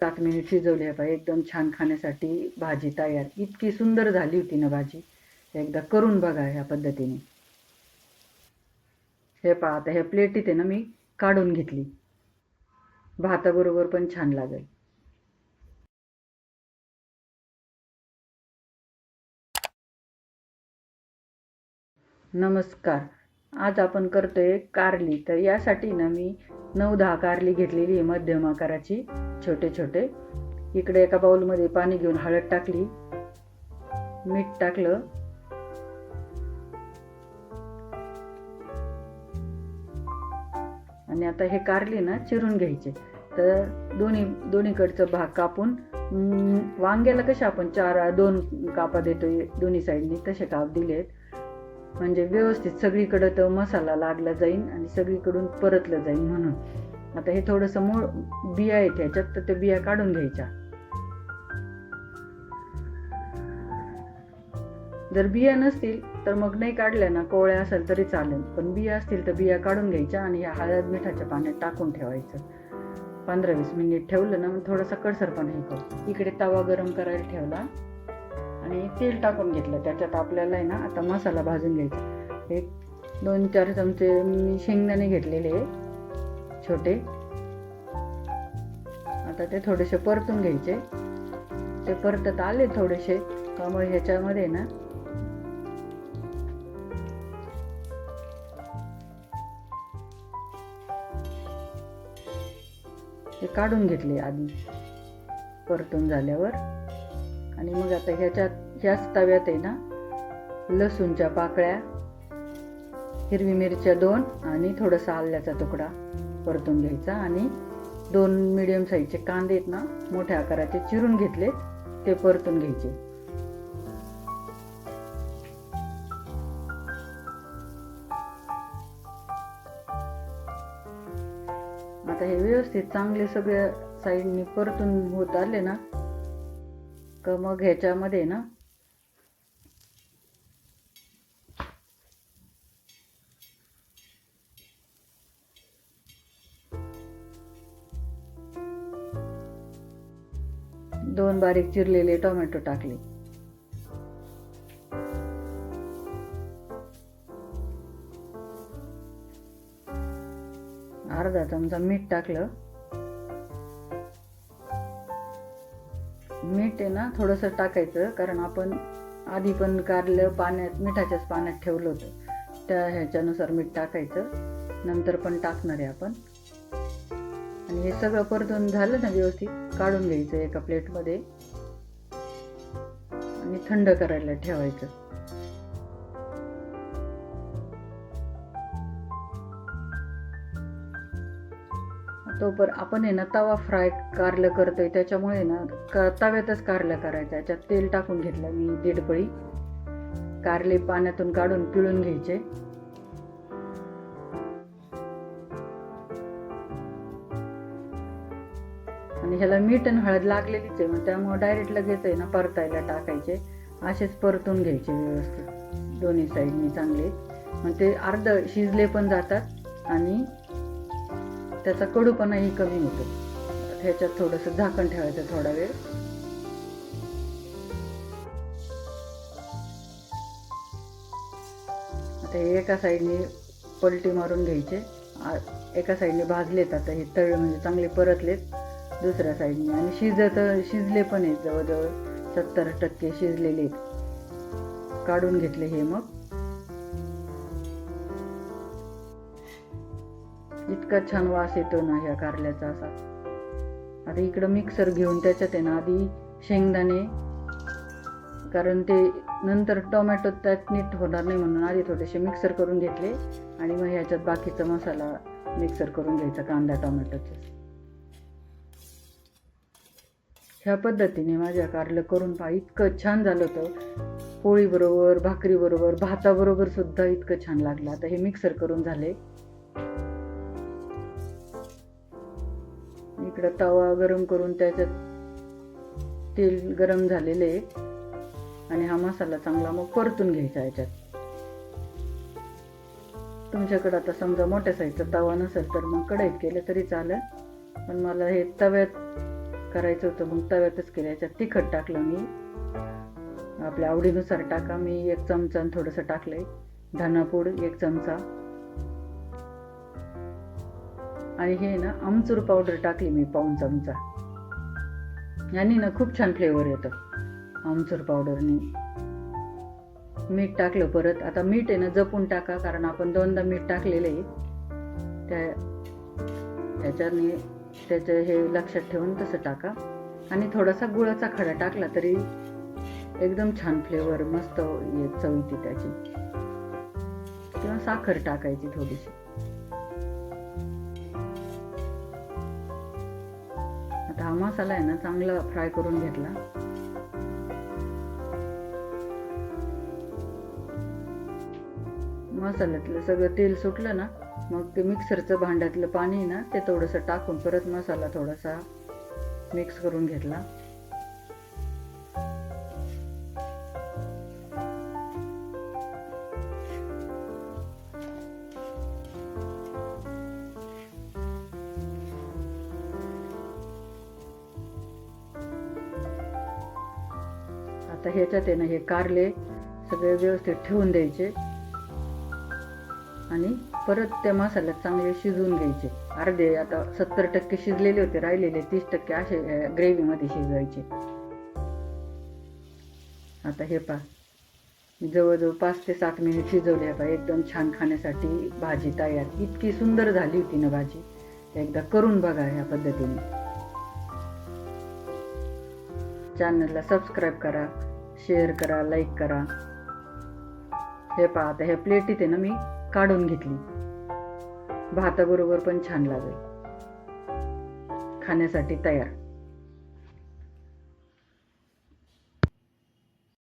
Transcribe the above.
7 minute शिजवली आहे पाहिजे. एकदम छान खाण्यासाठी भाजी तयार. इतकी सुंदर झाली होती ना भाजी. एकदा करून बघा ह्या पद्धतीने. हे पहा, आता ह्या प्लेटीत आहे ना मी काढून घेतली. भाताबरोबर पण छान लागेल. नमस्कार. आज आपण करतोय कारली. तर यासाठी ना मी 9-10 कारली घेतलेली आहे मध्यम आकाराची, छोटे छोटे. इकडे एका बाउलमध्ये पाणी घेऊन हळद टाकली, मीठ टाकलं, आणि आता हे कारली ना चिरून घ्यायचे. तर दोन्हीकडचं भाग कापून, वांग्याला कसे आपण 2 कापा देतोय दोन्ही साईडनी, तसे काप दिलेत. म्हणजे व्यवस्थित सगळीकडे तो मसाला लागला जाईल आणि सगळीकडून परतलं जाईल म्हणून. आता हे थोडंसं मूळ बिया आहेत ह्याच्यात, तर ते बिया काढून घ्यायच्या. जर बिया नसतील तर मग नाही काढल्या ना, कोवळ्या असेल तरी चालेल, पण बिया असतील तर बिया काढून घ्यायच्या आणि या हळद मिठाच्या पाण्यात टाकून ठेवायचं. 15-20 मिनिट ठेवलं ना, मग थोडासा कडसरपणा हे करू. इकडे तवा गरम करायला ठेवला आणि तेल टाकून घेतलं. त्याच्यात आपल्याला आहे ना आता मसाला भाजून घ्यायचा. एक 2-4 चमचे मी शेंगदाणे घेतलेले छोटे. आता ते थोडेसे परतून घ्यायचे. ते परतत आले थोडेसे, त्यामुळे ह्याच्यामध्ये ना ते काढून घेतले आधी परतून झाल्यावर. आणि मग आता ह्याच तव्यात आहे ना लसूणच्या पाकळ्या, हिरवी मिरच्या 2 आणि थोडासा आल्याचा तुकडा परतून घ्यायचा. आणि 2 मीडियम साईजचे कांदे आहेत ना मोठ्या आकाराचे चिरून घेतले, ते परतून घ्यायचे. आता हे व्यवस्थित चांगले सगळ्या साईडनी परतून होत आले ना, तर मग ह्याच्यामध्ये ना दोन बारीक चिरलेले टोमॅटो टाकले. अर्धा चमचा मीठ टाकलं. मीठ आहे ना थोडंसं टाकायचं, कारण आपण आधी पण कारलं पाण्यात, मिठाच्याच पाण्यात ठेवलं होतं. त्या ह्याच्यानुसार मीठ टाकायचं, नंतर पण टाकणार आहे आपण. आणि हे सगळं परतून झालं ना व्यवस्थित, काढून घ्यायचं एका प्लेटमध्ये आणि थंड करायला ठेवायचं. आपण आहे ना तवा फ्राय कारलं करतोय, त्याच्यामुळे ना तव्यातच कारलं करायचं. याच्यात तेल टाकून घेतलं मी 1.5 पळी. कारले पाण्यातून काढून पिळून घ्यायचे. आणि ह्याला मीठ आणि हळद लागलेलीच आहे, मग त्यामुळे डायरेक्ट लगेच आहे ना परतायला टाकायचे. असेच परतून घ्यायचे व्यवस्थित दोन्ही साईडनी चांगले. मग ते अर्ध शिजले पण जातात आणि त्याचा कडूपणाही कमी होतो. ह्याच्यात थोडंसं झाकण ठेवायचं थोडा वेळ. आता हे एका साईडने पलटी मारून घ्यायचे. एका साईडने भाजलेत, आता हे तळ म्हणजे चांगले परतलेत दुसऱ्या साईडने. आणि शिजले पण आहेत, जवळजवळ 70% शिजलेले आहेत. काढून घेतले हे. मग इतका छान वास येतो ना ह्या कारल्याचा असा. आता इकडं मिक्सर घेऊन त्याच्यात आहे ना आधी शेंगदाणे, कारण ते नंतर टोमॅटो त्यात नीट होणार नाही म्हणून आधी थोडेसे मिक्सर करून घेतले. आणि मग ह्याच्यात बाकीचा मसाला मिक्सर करून घ्यायचा कांदा टोमॅटोचा. ह्या पद्धतीने माझ्या कारलं करून पहा, इतकं छान झालं होतं. पोळीबरोबर, भाकरीबरोबर, भाताबरोबर सुद्धा इतकं छान लागलं. आता हे मिक्सर करून झाले. इकडं तवा गरम करून त्याच्यात तेल गरम झालेले आणि हा मसाला चांगला मग परतून घ्यायचा याच्यात. तुमच्याकडे आता समजा मोठ्या साईजचा तवा नसेल तर मग कढईत केलं तरी चालेल, पण मला हे तव्यात करायचं होतं, मग तव्यातच केलं. याच्यात तिखट टाकलं मी, आपल्या आवडीनुसार टाका. मी 1 चमचा थोडंसं टाकलंय धनापूड 1 चमचा, आणि हे ना आमचूर पावडर टाकली मी 1 चमचा. यांनी ना खूप छान फ्लेवर येतो आमचूर पावडरनी. मीठ टाकलं परत. आता मीठ आहे ना जपून टाका, कारण आपण 2दा मीठ टाकलेलं आहे. त्याच्याने त्याचं हे लक्षात ठेवून तसं टाका. आणि थोडासा गुळाचा खडा टाकला तरी एकदम छान फ्लेवर मस्त चव येते त्याची, किंवा साखर टाकायची थोडीशी. आता हा मसाला आहे ना चांगला फ्राय करून घेतला. मसाल्यातलं सगळं तेल सुटलं ना, मग ते मिक्सरचं भांड्यातलं पाणी ना ते थोडंसं टाकून परत मसाला थोडासा मिक्स करून घेतला. आता ह्याच्यात आहे ना हे कारले सगळे व्यवस्थित ठेवून द्यायचे, आणि परत त्या मसाल्यात चांगले शिजवून घ्यायचे. अर्धे आता 70% शिजलेले होते, राहिलेले 30% असे ग्रेव्हीमध्ये शिजवायचे. आता हे पहा जवळजवळ 5 ते 7 मिनिट शिजवले. पहा एकदम छान खाण्यासाठी भाजी तयार. इतकी सुंदर झाली होती ना भाजी, एकदा करून बघा ह्या पद्धतीने. चॅनलला सबस्क्राईब करा, शेअर करा, लाईक करा. हे पहा आता ह्या प्लेटीत आहे ना मी काढून घेतली. भाताबरोबर पण छान लागेल, खाण्यासाठी तयार.